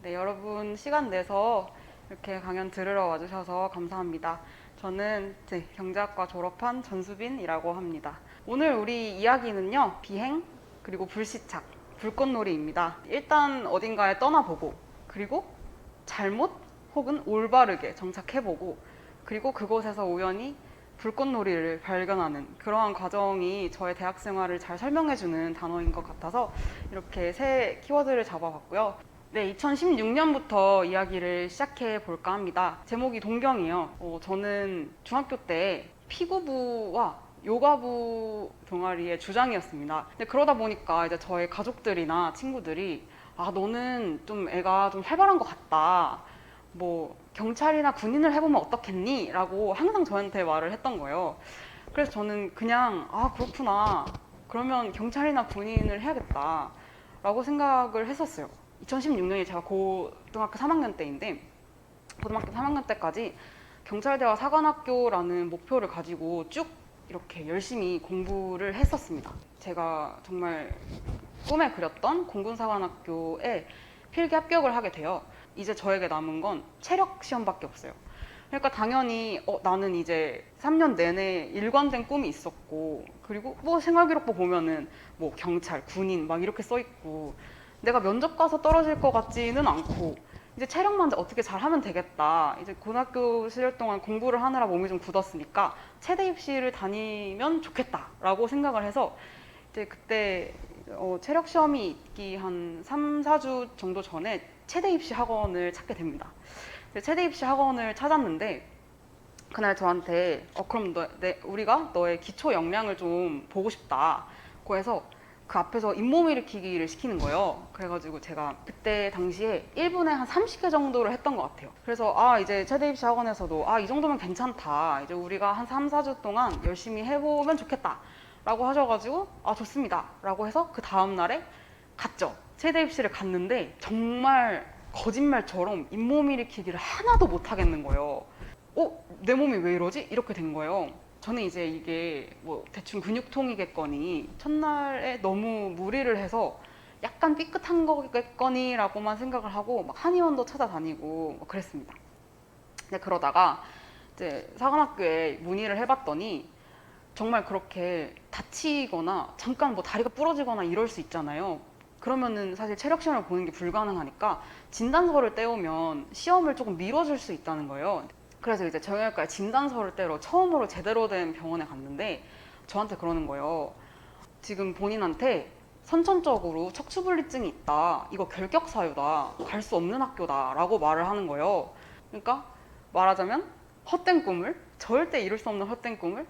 네, 여러분 시간 내서 이렇게 강연 들으러 와주셔서 감사합니다. 저는 경제학과 졸업한 전수빈이라고 합니다. 오늘 우리 이야기는요, 비행, 그리고 불시착, 불꽃놀이입니다. 일단 어딘가에 떠나보고, 그리고 잘못 혹은 올바르게 정착해보고, 그리고 그곳에서 우연히 불꽃놀이를 발견하는 그러한 과정이 저의 대학 생활을 잘 설명해주는 단어인 것 같아서 이렇게 세 키워드를 잡아봤고요. 네, 2016년부터 이야기를 시작해 볼까 합니다. 제목이 동경이에요. 저는 중학교 때 피구부와 요가부 동아리의 주장이었습니다. 근데 그러다 보니까 이제 저의 가족들이나 친구들이 너는 좀 애가 좀 활발한 것 같다. 뭐 경찰이나 군인을 해보면 어떻겠니? 라고 항상 저한테 말을 했던 거예요. 그래서 저는 그냥 그렇구나. 그러면 경찰이나 군인을 해야겠다. 라고 생각을 했었어요. 2016년이 제가 고등학교 3학년 때인데 고등학교 3학년 때까지 경찰대와 사관학교라는 목표를 가지고 쭉 이렇게 열심히 공부를 했었습니다. 제가 정말 꿈에 그렸던 공군사관학교에 필기 합격을 하게 돼요. 이제 저에게 남은 건 체력 시험밖에 없어요. 그러니까 당연히 나는 이제 3년 내내 일관된 꿈이 있었고, 그리고 뭐 생활기록부 보면은 뭐 경찰, 군인 막 이렇게 써 있고, 내가 면접 가서 떨어질 것 같지는 않고, 이제 체력만 어떻게 잘하면 되겠다. 이제 고등학교 시절 동안 공부를 하느라 몸이 좀 굳었으니까 체대 입시를 다니면 좋겠다라고 생각을 해서 이제 그때 체력 시험이 있기 한 3, 4주 정도 전에 체대 입시 학원을 찾게 됩니다. 체대 입시 학원을 찾았는데 그날 저한테 그럼 우리가 너의 기초 역량을 좀 보고 싶다고 해서 그 앞에서 잇몸 일으키기를 시키는 거예요. 그래가지고 제가 그때 당시에 1분에 한 30개 정도를 했던 것 같아요. 그래서 이제 체대 입시 학원에서도 이 정도면 괜찮다. 이제 우리가 한 3, 4주 동안 열심히 해보면 좋겠다. 라고 하셔가지고 좋습니다. 라고 해서 그 다음날에 갔죠. 체대 입시를 갔는데 정말 거짓말처럼 잇몸 일으키기를 하나도 못 하겠는 거예요. 내 몸이 왜 이러지? 이렇게 된 거예요. 저는 이제 이게 뭐 대충 근육통이겠거니 첫날에 너무 무리를 해서 약간 삐끗한 거겠거니라고만 생각을 하고 막 한의원도 찾아다니고 막 그랬습니다. 근데 그러다가 이제 사관학교에 문의를 해봤더니 정말 그렇게 다치거나 잠깐 뭐 다리가 부러지거나 이럴 수 있잖아요. 그러면은 사실 체력 시험을 보는 게 불가능하니까 진단서를 떼오면 시험을 조금 미뤄줄 수 있다는 거예요. 그래서 이제 정형외과에 진단서를 떼러 처음으로 제대로 된 병원에 갔는데 저한테 그러는 거예요. 지금 본인한테 선천적으로 척추분리증이 있다. 이거 결격사유다. 갈 수 없는 학교다. 라고 말을 하는 거예요. 그러니까 말하자면 헛된 꿈을, 절대 이룰 수 없는 헛된 꿈을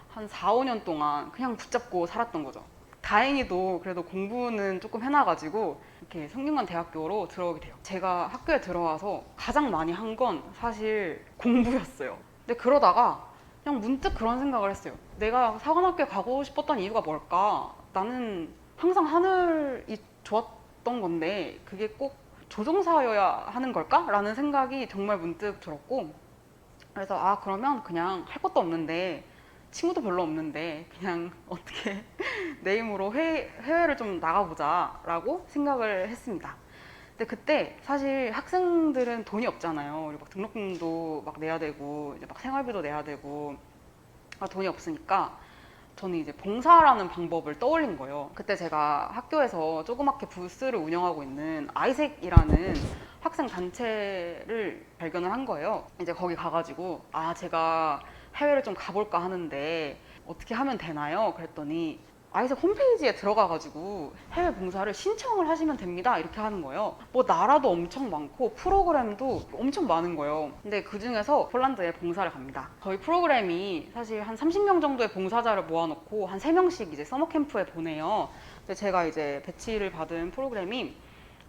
한 4, 5년 동안 그냥 붙잡고 살았던 거죠. 다행히도 그래도 공부는 조금 해놔가지고 이렇게 성균관 대학교로 들어오게 돼요. 제가 학교에 들어와서 가장 많이 한 건 사실 공부였어요. 근데 그러다가 그냥 문득 그런 생각을 했어요. 내가 사관학교에 가고 싶었던 이유가 뭘까? 나는 항상 하늘이 좋았던 건데 그게 꼭 조종사여야 하는 걸까? 라는 생각이 정말 문득 들었고, 그래서 그러면 그냥 할 것도 없는데 친구도 별로 없는데 그냥 어떻게 내 힘으로 해외를 좀 나가보자 라고 생각을 했습니다. 근데 그때 사실 학생들은 돈이 없잖아요. 그리고 막 등록금도 막 내야 되고 이제 막 생활비도 내야 되고 돈이 없으니까 저는 이제 봉사라는 방법을 떠올린 거예요. 그때 제가 학교에서 조그맣게 부스를 운영하고 있는 아이색이라는 학생 단체를 발견을 한 거예요. 이제 거기 가가지고 제가 해외를 좀 가볼까 하는데 어떻게 하면 되나요? 그랬더니 아이색 홈페이지에 들어가가지고 해외 봉사를 신청을 하시면 됩니다. 이렇게 하는 거예요. 뭐 나라도 엄청 많고 프로그램도 엄청 많은 거예요. 근데 그 중에서 폴란드에 봉사를 갑니다. 저희 프로그램이 사실 한 30명 정도의 봉사자를 모아놓고 한 3명씩 이제 서머 캠프에 보내요. 근데 제가 이제 배치를 받은 프로그램이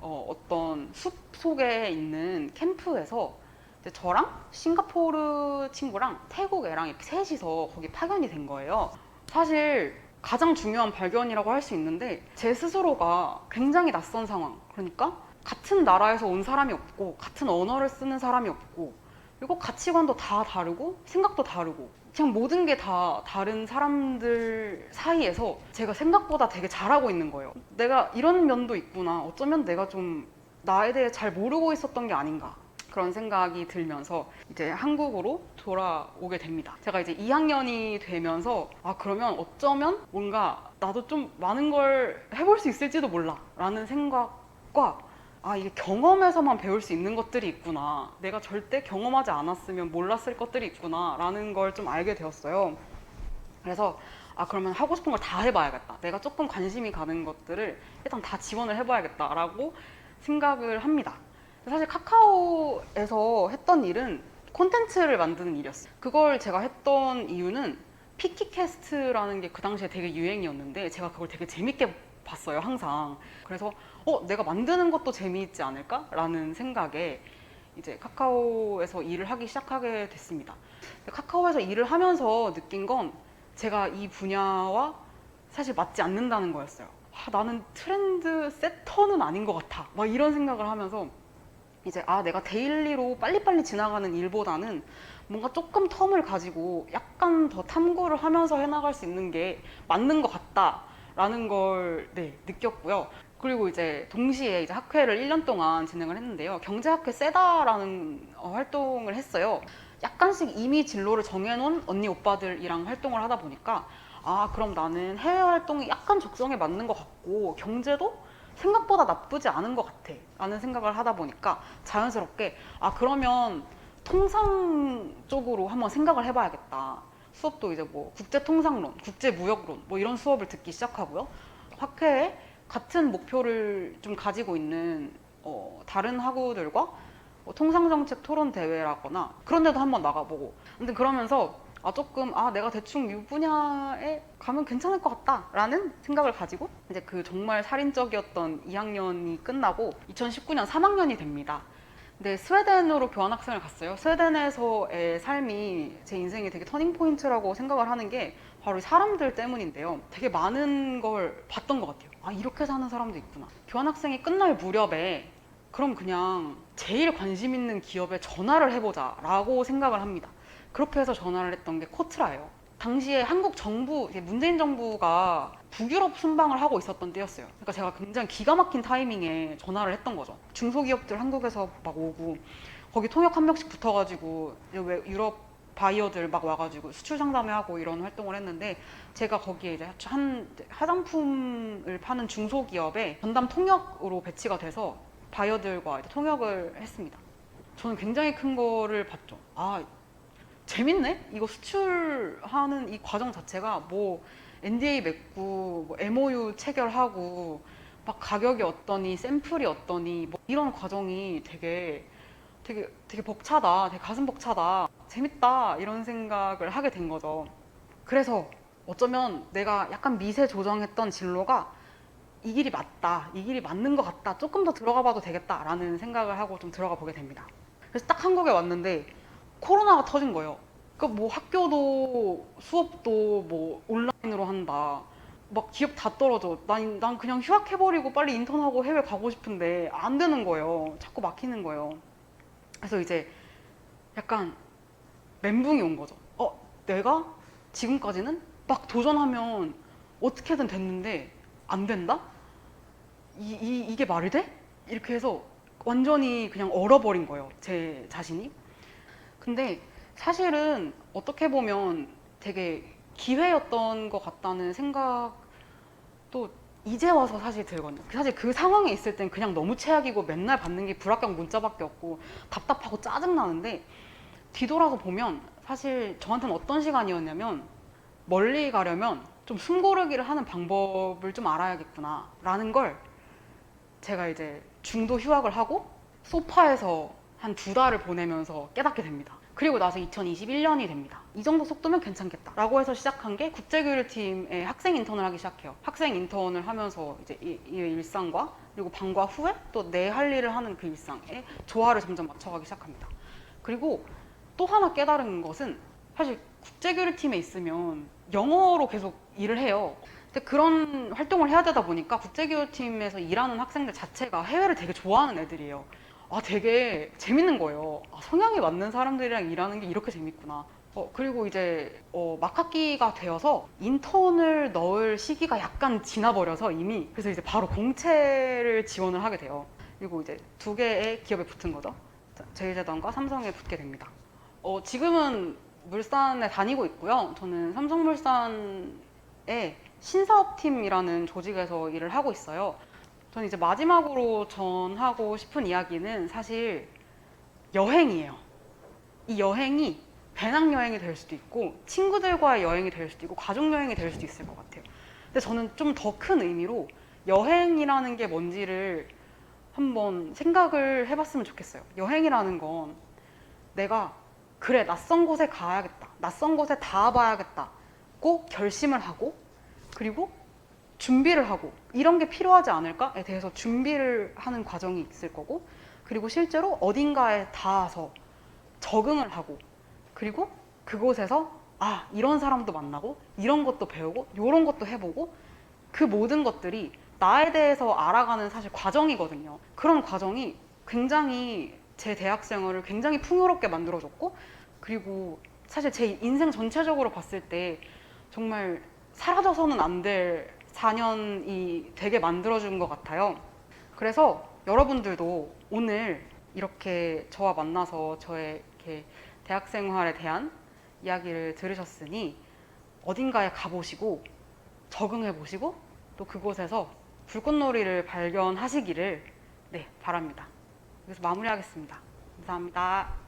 어떤 숲 속에 있는 캠프에서 저랑 싱가포르 친구랑 태국 애랑 이렇게 셋이서 거기 파견이 된 거예요. 사실 가장 중요한 발견이라고 할 수 있는데 제 스스로가 굉장히 낯선 상황, 그러니까 같은 나라에서 온 사람이 없고 같은 언어를 쓰는 사람이 없고 그리고 가치관도 다 다르고 생각도 다르고 그냥 모든 게 다 다른 사람들 사이에서 제가 생각보다 되게 잘하고 있는 거예요. 내가 이런 면도 있구나. 어쩌면 내가 좀 나에 대해 잘 모르고 있었던 게 아닌가 그런 생각이 들면서 이제 한국으로 돌아오게 됩니다. 제가 이제 2학년이 되면서 그러면 어쩌면 뭔가 나도 좀 많은 걸 해볼 수 있을지도 몰라 라는 생각과 이게 경험에서만 배울 수 있는 것들이 있구나, 내가 절대 경험하지 않았으면 몰랐을 것들이 있구나 라는 걸 좀 알게 되었어요. 그래서 그러면 하고 싶은 걸 다 해봐야겠다, 내가 조금 관심이 가는 것들을 일단 다 지원을 해봐야겠다라고 생각을 합니다. 사실 카카오에서 했던 일은 콘텐츠를 만드는 일이었어요. 그걸 제가 했던 이유는 피키캐스트라는 게 그 당시에 되게 유행이었는데 제가 그걸 되게 재밌게 봤어요, 항상. 그래서 내가 만드는 것도 재미있지 않을까? 라는 생각에 이제 카카오에서 일을 하기 시작하게 됐습니다. 카카오에서 일을 하면서 느낀 건 제가 이 분야와 사실 맞지 않는다는 거였어요. 나는 트렌드 세터는 아닌 것 같아, 막 이런 생각을 하면서 이제 내가 데일리로 빨리빨리 지나가는 일보다는 뭔가 조금 텀을 가지고 약간 더 탐구를 하면서 해나갈 수 있는 게 맞는 것 같다라는 걸 느꼈고요. 그리고 이제 동시에 이제 학회를 1년 동안 진행을 했는데요. 경제학회 세다라는 활동을 했어요. 약간씩 이미 진로를 정해놓은 언니 오빠들이랑 활동을 하다 보니까 그럼 나는 해외 활동이 약간 적성에 맞는 것 같고 경제도 생각보다 나쁘지 않은 것 같아 라는 생각을 하다 보니까 자연스럽게 그러면 통상 쪽으로 한번 생각을 해봐야겠다. 수업도 이제 뭐 국제통상론, 국제무역론 뭐 이런 수업을 듣기 시작하고요. 학회에 같은 목표를 좀 가지고 있는 다른 학우들과 통상정책 토론 대회라거나 그런 데도 한번 나가보고, 근데 그러면서 조금 내가 대충 이 분야에 가면 괜찮을 것 같다 라는 생각을 가지고 이제 그 정말 살인적이었던 2학년이 끝나고 2019년 3학년이 됩니다. 근데 스웨덴으로 교환학생을 갔어요. 스웨덴에서의 삶이 제 인생의 되게 터닝포인트라고 생각을 하는 게 바로 이 사람들 때문인데요. 되게 많은 걸 봤던 것 같아요. 이렇게 사는 사람도 있구나. 교환학생이 끝날 무렵에 그럼 그냥 제일 관심 있는 기업에 전화를 해보자 라고 생각을 합니다. 그렇게 해서 전화를 했던 게 코트라예요. 당시에 한국 정부, 문재인 정부가 북유럽 순방을 하고 있었던 때였어요. 그러니까 제가 굉장히 기가 막힌 타이밍에 전화를 했던 거죠. 중소기업들 한국에서 막 오고 거기 통역 한 명씩 붙어가지고 유럽 바이어들 막 와가지고 수출 상담회하고 이런 활동을 했는데 제가 거기에 이제 한 화장품을 파는 중소기업에 전담 통역으로 배치가 돼서 바이어들과 통역을 했습니다. 저는 굉장히 큰 거를 봤죠. 재밌네? 이거 수출하는 이 과정 자체가 뭐 NDA 맺고 뭐 MOU 체결하고 막 가격이 어떠니 샘플이 어떠니 뭐 이런 과정이 되게 벅차다, 되게 가슴 벅차다, 재밌다 이런 생각을 하게 된 거죠. 그래서 어쩌면 내가 약간 미세 조정했던 진로가 이 길이 맞다, 이 길이 맞는 것 같다, 조금 더 들어가 봐도 되겠다라는 생각을 하고 좀 들어가 보게 됩니다. 그래서 딱 한국에 왔는데 코로나가 터진 거예요. 그러니까 뭐 학교도 수업도 뭐 온라인으로 한다. 막 기업 다 떨어져. 난 그냥 휴학해버리고 빨리 인턴하고 해외 가고 싶은데 안 되는 거예요. 자꾸 막히는 거예요. 그래서 이제 약간 멘붕이 온 거죠. 내가 지금까지는 막 도전하면 어떻게든 됐는데 안 된다? 이게 말이 돼? 이렇게 해서 완전히 그냥 얼어버린 거예요, 제 자신이. 근데 사실은 어떻게 보면 되게 기회였던 것 같다는 생각도 이제 와서 사실 들거든요. 사실 그 상황에 있을 땐 그냥 너무 최악이고 맨날 받는 게 불합격 문자밖에 없고 답답하고 짜증나는데 뒤돌아서 보면 사실 저한테는 어떤 시간이었냐면 멀리 가려면 좀 숨고르기를 하는 방법을 좀 알아야겠구나 라는 걸 제가 이제 중도 휴학을 하고 소파에서 한 2달을 보내면서 깨닫게 됩니다. 그리고 나서 2021년이 됩니다. 이 정도 속도면 괜찮겠다 라고 해서 시작한 게 국제교류팀에 학생 인턴을 하기 시작해요. 학생 인턴을 하면서 이제 이 일상과 그리고 방과 후에 또 내 할 일을 하는 그 일상에 조화를 점점 맞춰가기 시작합니다. 그리고 또 하나 깨달은 것은 사실 국제교류팀에 있으면 영어로 계속 일을 해요. 근데 그런 활동을 해야 되다 보니까 국제교류팀에서 일하는 학생들 자체가 해외를 되게 좋아하는 애들이에요. 되게 재밌는 거예요. 성향에 맞는 사람들이랑 일하는 게 이렇게 재밌구나. 그리고 이제 막 학기가 되어서 인턴을 넣을 시기가 약간 지나버려서 이미 그래서 이제 바로 공채를 지원을 하게 돼요. 그리고 이제 두 개의 기업에 붙은 거죠. 제일제당과 삼성에 붙게 됩니다. 지금은 물산에 다니고 있고요. 저는 삼성물산의 신사업팀이라는 조직에서 일을 하고 있어요. 저는 이제 마지막으로 전하고 싶은 이야기는 사실 여행이에요. 이 여행이 배낭여행이 될 수도 있고 친구들과의 여행이 될 수도 있고 가족여행이 될 수도 있을 것 같아요. 근데 저는 좀 더 큰 의미로 여행이라는 게 뭔지를 한번 생각을 해봤으면 좋겠어요. 여행이라는 건 내가 그래 낯선 곳에 가야겠다, 낯선 곳에 닿아봐야겠다고 결심을 하고 그리고 준비를 하고 이런 게 필요하지 않을까에 대해서 준비를 하는 과정이 있을 거고 그리고 실제로 어딘가에 닿아서 적응을 하고 그리고 그곳에서 이런 사람도 만나고 이런 것도 배우고 이런 것도 해보고 그 모든 것들이 나에 대해서 알아가는 사실 과정이거든요. 그런 과정이 굉장히 제 대학 생활을 굉장히 풍요롭게 만들어줬고 그리고 사실 제 인생 전체적으로 봤을 때 정말 사라져서는 안 될 4년이 되게 만들어준 것 같아요. 그래서 여러분들도 오늘 이렇게 저와 만나서 저의 이렇게 대학 생활에 대한 이야기를 들으셨으니 어딘가에 가보시고 적응해 보시고 또 그곳에서 불꽃놀이를 발견하시기를 바랍니다. 여기서 마무리하겠습니다. 감사합니다.